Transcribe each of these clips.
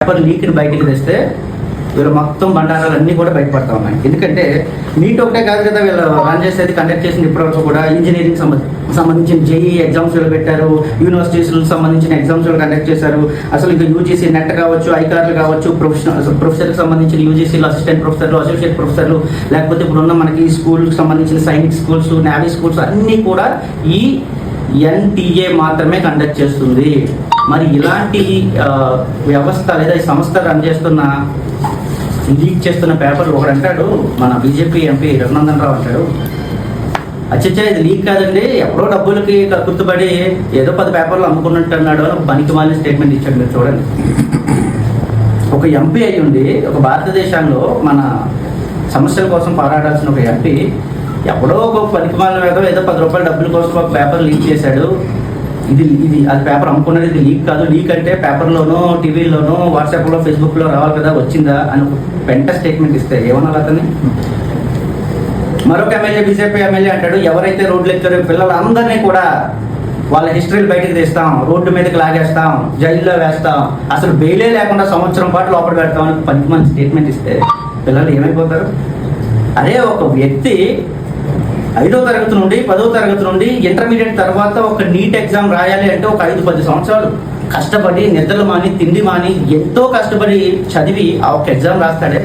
Paper లీక్ని బయటికి తెస్తే వీళ్ళు మొత్తం బండారాలన్నీ కూడా బయటపడతా ఉన్నాయి. ఎందుకంటే నీట్ ఒకటే కాదు కదా వీళ్ళు రన్ చేసేది, కండక్ట్ చేసింది ఇప్పటివరకు కూడా ఇంజనీరింగ్ సంబంధించిన జేఈ ఎగ్జామ్స్ వీళ్ళు పెట్టారు, యూనివర్సిటీస్కి సంబంధించిన ఎగ్జామ్స్ వీళ్ళు కండక్ట్ చేశారు. అసలు ఇంకా యూజీసీ నెట్ కావచ్చు, ఐకార్లు కావచ్చు, ప్రొఫెసర్కి సంబంధించిన యూజీసీలు అసిస్టెంట్ ప్రొఫెసర్లు, అసోసియేట్ ప్రొఫెసర్లు, లేకపోతే ఇప్పుడున్న మనకి స్కూల్కి సంబంధించిన సైనిక్ స్కూల్స్, నేవీ స్కూల్స్ అన్నీ కూడా ఈ ఎన్టీఏ మాత్రమే కండక్ట్ చేస్తుంది. మరి ఇలాంటి వ్యవస్థ లేదా ఈ సంస్థ రన్ చేస్తున్న లీక్ చేస్తున్న పేపర్లు ఒకడు అంటాడు, మన బీజేపీ ఎంపీ రఘునందన్ రావు అంటాడు, అచ్చచ్చా ఇది లీక్ కాదండి, ఎవరో డబ్బులకి గుర్తుపడి ఏదో 10 పేపర్లు అమ్ముకున్నట్టు అన్నాడు అని ఒక పనికి మాలిన స్టేట్మెంట్ ఇచ్చాడు. మీరు చూడండి, ఒక ఎంపీ అయి ఉండి ఒక భారతదేశంలో మన సమస్యల కోసం పోరాడాల్సిన ఒక ఎంపీ ఎవడో ఒక పనికి మాలిన ఏదో 10 రూపాయల డబ్బుల కోసం ఒక పేపర్ లీక్ చేశాడు. ఇది అది పేపర్ అమ్ముకున్నది, ఇది లీక్ కాదు, లీక్ అంటే పేపర్లోనో టీవీలోనో వాట్సాప్లో ఫేస్బుక్లో రావాలి కదా, వచ్చిందా అని ఒక పెంట స్టేట్మెంట్ ఇస్తే ఏమన్నా అతన్ని. మరొక ఎమ్మెల్యే, బీజేపీ ఎమ్మెల్యే అంటాడు, ఎవరైతే రోడ్లు ఎక్కారో పిల్లలందరినీ కూడా వాళ్ళ హిస్టరీలు బయటకు తీస్తాం, రోడ్డు మీదకి లాగేస్తాం, జైల్లో వేస్తాం, అసలు బెయిలే లేకుండా సంవత్సరం పాటు లోపల పెడతాం అని 10 మంది స్టేట్మెంట్ ఇస్తే పిల్లలు ఏమైపోతారు? అదే ఒక వ్యక్తి 5వ తరగతి నుండి 10వ తరగతి నుండి ఇంటర్మీడియట్ తర్వాత ఒక నీట్ ఎగ్జామ్ రాయాలి అంటే ఒక 5-10 సంవత్సరాలు కష్టపడి నిద్రలు మాని తిండి మాని ఎంతో కష్టపడి చదివి ఆ ఒక ఎగ్జామ్ రాస్తాడే.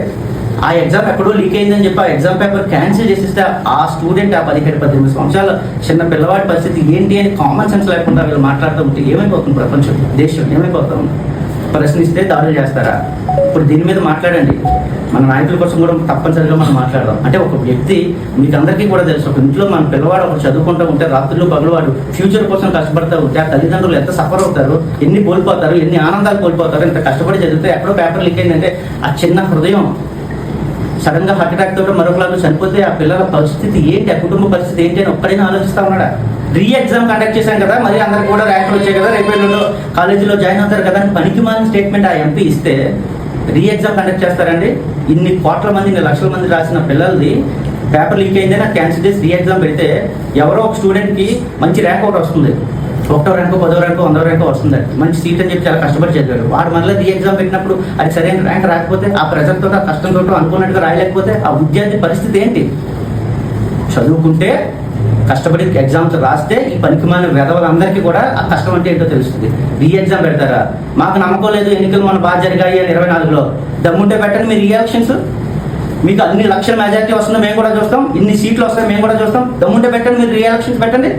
ఆ ఎగ్జామ్ ఎక్కడో లీక్ అయిందని చెప్పి ఆ ఎగ్జామ్ పేపర్ క్యాన్సిల్ చేసిస్తే ఆ స్టూడెంట్ ఆ 17-18 సంవత్సరాల చిన్న పిల్లవాడి పరిస్థితి ఏంటి అని కామన్ సెన్స్ లేకుండా వీళ్ళు మాట్లాడుతూ ఉంటే ఏమైపోతుంది ప్రపంచం, దేశం ఏమైపోతా ఉంది? ప్రశ్నిస్తే దాడులు చేస్తారా? ఇప్పుడు దీని మీద మాట్లాడండి, మన నాయకుల కోసం కూడా తప్పనిసరిగా మనం మాట్లాడదాం. అంటే ఒక వ్యక్తి, మీకు అందరికీ కూడా తెలుసు, ఒక ఇంట్లో మన పిల్లవాడు ఒకటి చదువుకుంటూ ఉంటే రాత్రులు పగలవాడు ఫ్యూచర్ కోసం కష్టపడుతూ ఉంటే ఆ తల్లిదండ్రులు ఎంత సఫర్ అవుతారు, ఎన్ని కోల్పోతారు, ఎన్ని ఆనందాలు కోల్పోతారు. ఇంత కష్టపడి చదివితే ఎక్కడో పేపర్ లీక్ అయిందంటే ఆ చిన్న హృదయం సడన్ గా హార్ట్ అటాక్ తోటి మరొకలాగా చనిపోతే ఆ పిల్లల పరిస్థితి ఏంటి, ఆ కుటుంబ పరిస్థితి ఏంటి అని ఒక్కడైనా ఆలోచిస్తా ఉన్నాడా? రీ ఎగ్జామ్ కండక్ట్ చేశాం కదా, మరి అందరికి కూడా ర్యాంకులు వచ్చాయి కదా, రేపేళ్ళలో కాలేజీలో జాయిన్ అవుతారు కదా అని పనికి మాలిన స్టేట్మెంట్ ఆ ఎంపీ ఇస్తే రీ ఎగ్జామ్ కండక్ట్ చేస్తారండి? ఇన్ని కోట్ల మంది, ఇన్ని లక్షల మంది రాసిన పిల్లలది పేపర్ లీక్ అయిందని క్యాన్సిల్ చేసి రీ ఎగ్జామ్ పెడితే ఎవరో ఒక స్టూడెంట్కి మంచి ర్యాంక్ ఒకటి వస్తుంది, 1వ ర్యాంకు, 10వ ర్యాంకు, 100వ ర్యాంకు వస్తుంది, మంచి సీట్ అని చెప్పి చాలా కష్టపడి చదివాడు. వాడు మళ్ళీ రీ ఎగ్జామ్ పెట్టినప్పుడు అది సరైన ర్యాంక్ రాకపోతే, ఆ ప్రెజర్తో ఆ కష్టంతో అనుకున్నట్టుగా రాయలేకపోతే ఆ విద్యార్థి పరిస్థితి ఏంటి? చదువుకుంటే కష్టపడి ఎగ్జామ్స్ రాస్తే ఈ పనికిమాలిన వెధవలందరికీ కూడా ఆ కష్టం అంటే ఏంటో తెలుస్తుంది. రీ ఎగ్జామ్ పెడతారా? మాకు నమ్మకం లేదు, ఎన్నికలు మన బాగా జరిగాయి అని 24లో దమ్ముంటే పెట్టండి మీరు రీ ఎలక్షన్స్. మీకు అన్ని లక్షల మెజారిటీ వస్తుందో మేము కూడా చూస్తాం, ఇన్ని సీట్లు వస్తాయి మేము కూడా చూస్తాం, దమ్ముంటే పెట్టండి మీరు రీ ఎలక్షన్స్ పెట్టండి.